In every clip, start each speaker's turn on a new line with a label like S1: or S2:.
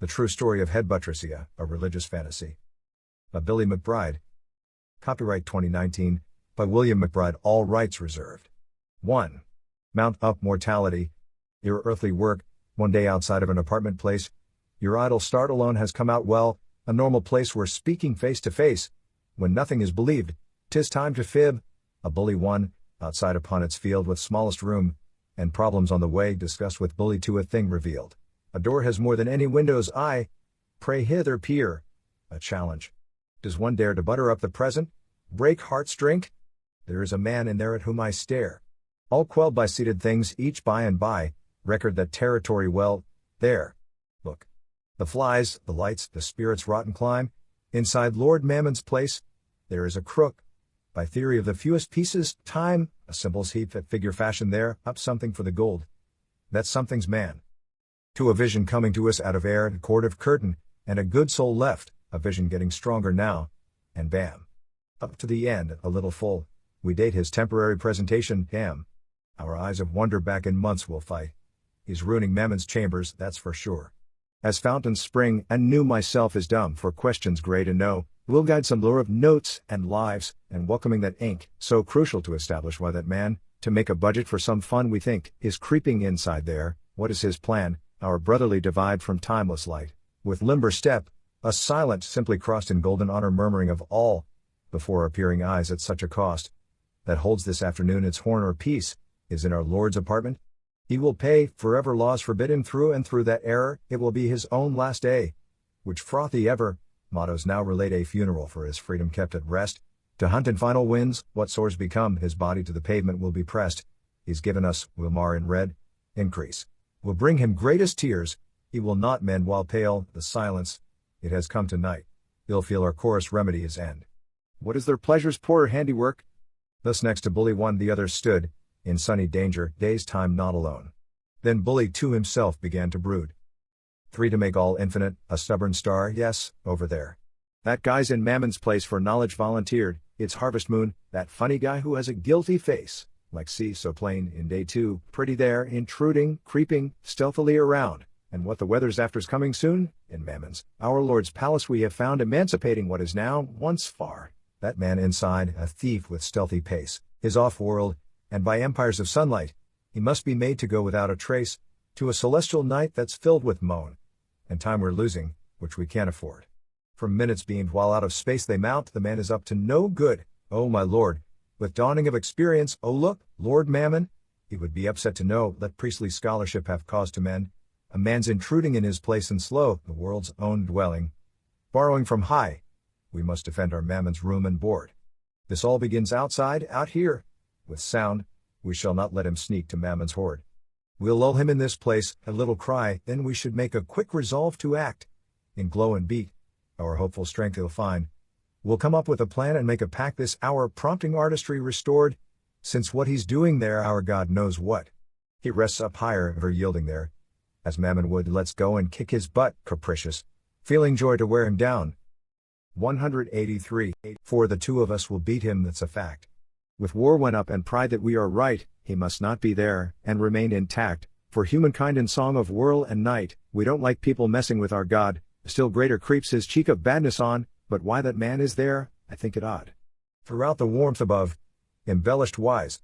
S1: The True Story of Headbuttressia, a Religious Fantasy. By Billy McBride. Copyright 2019, by William McBride, all rights reserved. 1. Mount up mortality. Your earthly work, one day outside of an apartment place. Your idle start alone has come out well, a normal place where speaking face to face, when nothing is believed, 'tis time to fib. A bully 1, outside upon its field with smallest room, and problems on the way discussed with bully 2, a thing revealed. A door has more than any windows eye. Pray hither peer. A challenge. Does one dare to butter up the present? Break hearts drink? There is a man in there at whom I stare. All quelled by seated things each by and by, record that territory well, there. Look. The flies, the lights, the spirits rotten climb. Inside Lord Mammon's place, there is a crook. By theory of the fewest pieces, time, a symbols heap at figure fashion there, up something for the gold. That something's man. To a vision coming to us out of air and cord of curtain, and a good soul left, a vision getting stronger now, and bam. Up to the end, a little full, we date his temporary presentation, damn. Our eyes of wonder back in months will fight. He's ruining Mammon's chambers, that's for sure. As fountains spring, and knew myself is dumb for questions grey to know, we'll guide some lure of notes and lives, and welcoming that ink, so crucial to establish why that man, to make a budget for some fun we think, is creeping inside there. What is his plan? Our brotherly divide from timeless light, with limber step, a silent simply crossed in golden honor murmuring of all, before our peering eyes at such a cost, that holds this afternoon its horn or peace, is in our Lord's apartment. He will pay, forever laws forbid him through and through that error, it will be his own last day, which frothy ever, mottos now relate a funeral for his freedom kept at rest, to hunt in final winds, what sores become, his body to the pavement will be pressed, he's given us, will mar in red, increase. Will bring him greatest tears, he will not mend while pale, the silence, it has come to night, he'll feel our chorus remedy his end. What is their pleasure's poorer handiwork? Thus next to Bully 1 the others stood, in sunny danger, day's time not alone. Then Bully 2 himself began to brood. 3 to make all infinite, a stubborn star, yes, over there. That guy's in Mammon's place for knowledge volunteered, it's Harvest Moon, that funny guy who has a guilty face. Like sea so plain in day 2, pretty there, intruding, creeping, stealthily around, and what the weather's after's coming soon, in Mammon's, our Lord's palace we have found emancipating what is now, once far, that man inside, a thief with stealthy pace, is off-world, and by empires of sunlight, he must be made to go without a trace, to a celestial night that's filled with moan, and time we're losing, which we can't afford. From minutes beamed while out of space they mount, the man is up to no good, oh my Lord. With dawning of experience, oh look, Lord Mammon, he would be upset to know, let priestly scholarship have cause to mend. A man's intruding in his place and slow, the world's own dwelling. Borrowing from high, we must defend our Mammon's room and board. This all begins outside, out here. With sound, we shall not let him sneak to Mammon's hoard. We'll lull him in this place, a little cry, then we should make a quick resolve to act. In glow and beat, our hopeful strength he'll find. We'll come up with a plan and make a pact this hour, prompting artistry restored, since what he's doing there our God knows what. He rests up higher, ever yielding there. As Mammon would, let's go and kick his butt, capricious, feeling joy to wear him down. 183. For the 2 of us will beat him, that's a fact. With war went up and pride that we are right, he must not be there, and remain intact, for humankind in song of whirl and night, we don't like people messing with our God, still greater creeps his cheek of badness on, but why that man is there, I think it odd. Throughout the warmth above, embellished wise,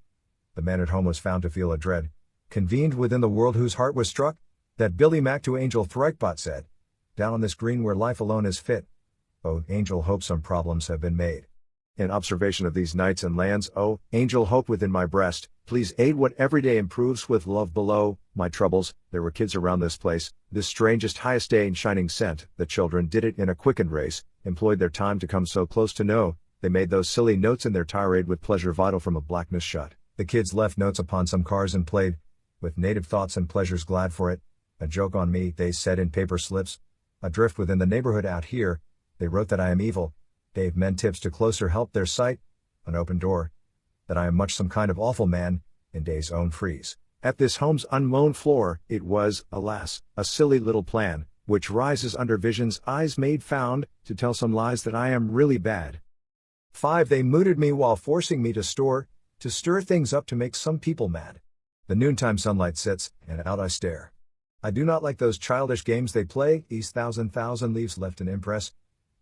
S1: the man at home was found to feel a dread, convened within the world whose heart was struck, that Billy Mac to Angel Threichbot said, down on this green where life alone is fit, oh, Angel hope some problems have been made. In observation of these nights and lands, oh, Angel hope within my breast, please aid what every day improves with love below, my troubles, there were kids around this place, this strangest highest day in shining scent, the children did it in a quickened race, employed their time to come so close to know, they made those silly notes in their tirade with pleasure vital from a blackness shut. The kids left notes upon some cars and played, with native thoughts and pleasures glad for it, a joke on me, they said in paper slips, adrift within the neighborhood out here, they wrote that I am evil, gave men tips to closer help their sight, an open door, that I am much some kind of awful man, in day's own freeze. At this home's unmown floor, it was, alas, a silly little plan, which rises under vision's eyes made found, to tell some lies that I am really bad. 5 They mooted me while forcing me to stir things up to make some people mad. The noontime sunlight sits, and out I stare. I do not like those childish games they play. These thousand leaves left an impress.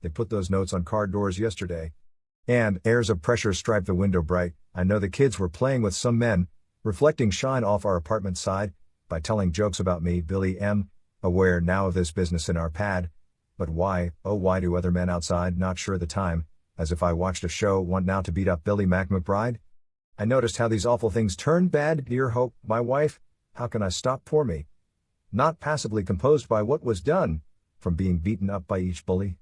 S1: They put those notes on car doors yesterday. And airs of pressure striped the window bright. I know the kids were playing with some men, reflecting shine off our apartment side, by telling jokes about me, Billy M., aware now of this business in our pad. But why, oh why do other men outside, not sure the time, as if I watched a show, want now to beat up Billy McBride? I noticed how these awful things turn bad, dear Hope, my wife, how can I stop poor me? Not passively composed by what was done, from being beaten up by each bully.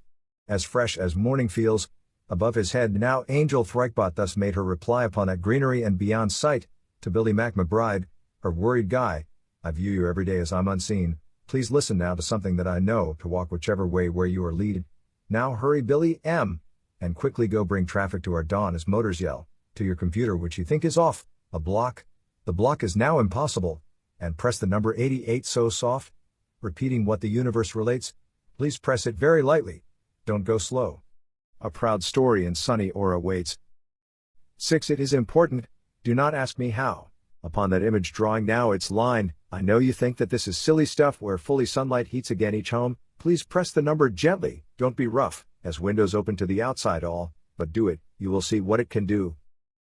S1: As fresh as morning feels, above his head now Angel Threichbot thus made her reply upon that greenery and beyond sight, to Billy McBride, her worried guy, I view you every day as I'm unseen, please listen now to something that I know, to walk whichever way where you are lead. Now hurry Billy M., and quickly go bring traffic to our dawn as motors yell, to your computer which you think is off, a block, the block is now impossible, and press the number 88 so soft, repeating what the universe relates, please press it very lightly, don't go slow. A proud story in sunny aura waits. 6. It is important, do not ask me how. Upon that image drawing now its line, I know you think that this is silly stuff where fully sunlight heats again each home, please press the number gently, don't be rough, as windows open to the outside all, but do it, you will see what it can do.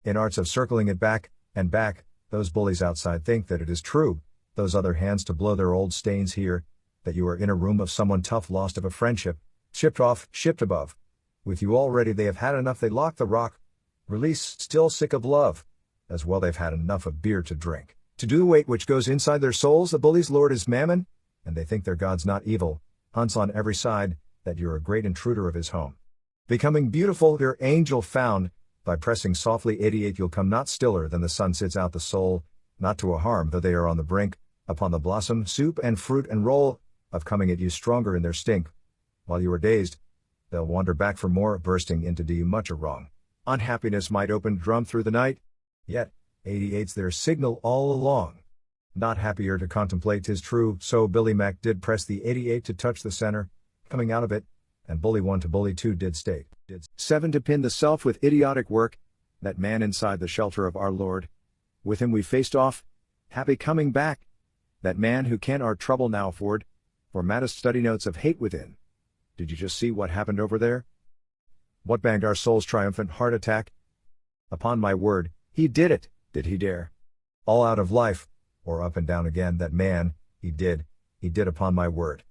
S1: In arts of circling it back, and back, those bullies outside think that it is true, those other hands to blow their old stains here, that you are in a room of someone tough lost of a friendship, shipped off, shipped above. With you already they have had enough, they lock the rock, release, still sick of love. As well they've had enough of beer to drink. To do the weight which goes inside their souls, the bully's lord is mammon, and they think their god's not evil, hunts on every side, that you're a great intruder of his home. Becoming beautiful, your angel found, by pressing softly 88 you'll come not stiller than the sun sits out the soul, not to a harm though they are on the brink, upon the blossom, soup and fruit and roll, of coming at you stronger in their stink. While you are dazed, they'll wander back for more, bursting in to do you much a wrong. Unhappiness might open drum through the night, yet, 88's their signal all along. Not happier to contemplate 'tis true, so Billy Mac did press the 88 to touch the center, coming out of it, and bully 1 to bully 2 did state. 7 to pin the self with idiotic work, that man inside the shelter of our Lord. With him we faced off, happy coming back, that man who can our trouble now afford, for maddest study notes of hate within. Did you just see what happened over there? What banged our soul's triumphant heart attack? Upon my word, he did it, did he dare? All out of life, or up and down again, that man, he did upon my word.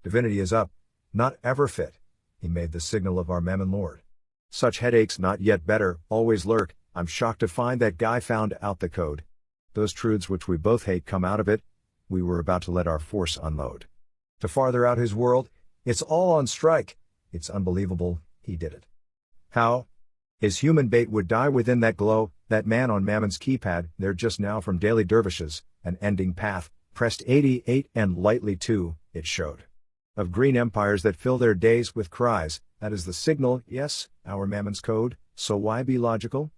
S1: Divinity is up, not ever fit, he made the signal of our mammon lord. Such headaches not yet better, always lurk, I'm shocked to find that guy found out the code. Those truths which we both hate come out of it, we were about to let our force unload. To farther out his world, it's all on strike, it's unbelievable, he did it. How? His human bait would die within that glow, that man on Mammon's keypad, there just now from daily dervishes, an ending path, pressed 88 and lightly too, it showed. Of green empires that fill their days with cries, that is the signal, yes, our Mammon's code, so why be logical?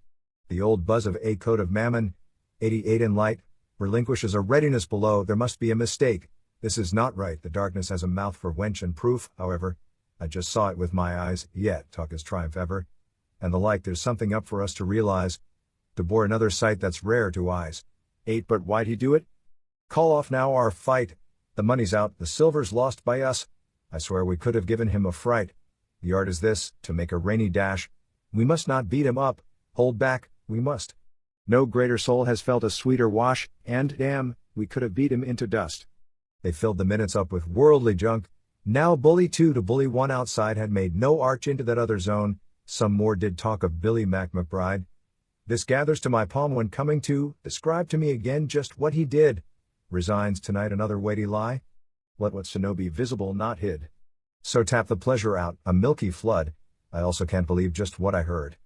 S1: The old buzz of a code of Mammon, 88 in light, relinquishes a readiness below, there must be a mistake, this is not right, the darkness has a mouth for wench and proof, however, I just saw it with my eyes, yet talk is triumph ever. And the like, there's something up for us to realize, to bore another sight that's rare to eyes. 8 But why'd he do it? Call off now our fight, the money's out, the silver's lost by us, I swear we could have given him a fright. The art is this, to make a rainy dash, we must not beat him up, hold back, we must. No greater soul has felt a sweeter wash, and damn, we could have beat him into dust. They filled the minutes up with worldly junk, now bully 2 to bully 1 outside had made no arch into that other zone. Some more did talk of Billy McBride. This gathers to my palm when coming to, describe to me again just what he did. Resigns tonight another weighty lie? Let what's to know be visible not hid. So tap the pleasure out, a milky flood, I also can't believe just what I heard.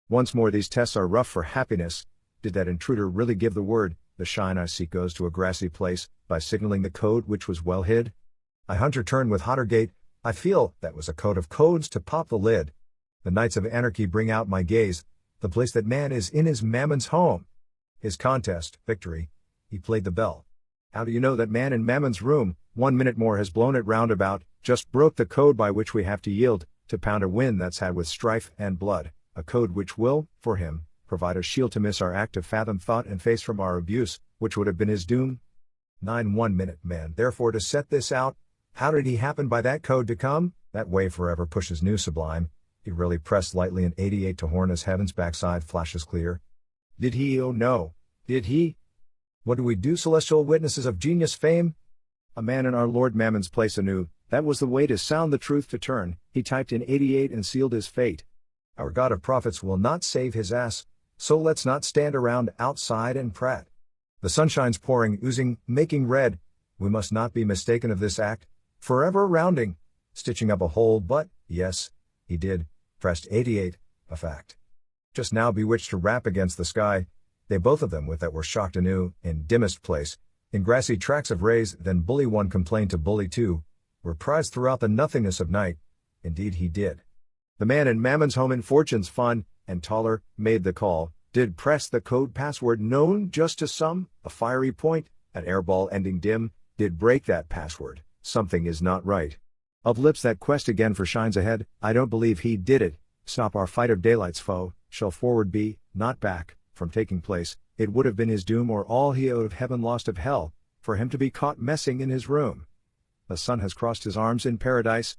S1: Once more these tests are rough for happiness, did that intruder really give the word, the shine I seek goes to a grassy place, by signaling the code which was well hid? I hunter turn with hotter gait, I feel that was a code of codes to pop the lid. The Knights of Anarchy bring out my gaze, the place that man is in is Mammon's home. His contest, victory, he played the bell. How do you know that man in Mammon's room, 1 minute more has blown it round about, just broke the code by which we have to yield, to pound a win that's had with strife and blood, a code which will, for him, provide a shield to miss our act of fathom thought and face from our abuse, which would have been his doom? 9 1-minute man. Therefore to set this out, how did he happen by that code to come? That way forever pushes new sublime. He really pressed lightly in 88 to horn as heaven's backside flashes clear. Did he? Oh no. Did he? What do we do, celestial witnesses of genius fame? A man in our Lord Mammon's place anew, that was the way to sound the truth to turn. He typed in 88 and sealed his fate. Our God of prophets will not save his ass, so let's not stand around outside and prat. The sunshine's pouring, oozing, making red. We must not be mistaken of this act, forever rounding, stitching up a hole, but, yes, he did, pressed 88, a fact. Just now bewitched to rap against the sky, they both of them with that were shocked anew, in dimmest place, in grassy tracts of rays, then bully one complained to bully two, were prized throughout the nothingness of night, indeed he did. The man in Mammon's home in fortune's fun, and taller, made the call, did press the code password known just to some, a fiery point, an airball ending dim, did break that password, something is not right. Of lips that quest again for shines ahead, I don't believe he did it, stop our fight of daylight's foe, shall forward be, not back, from taking place, it would have been his doom or all he owed of heaven lost of hell, for him to be caught messing in his room. The sun has crossed his arms in paradise,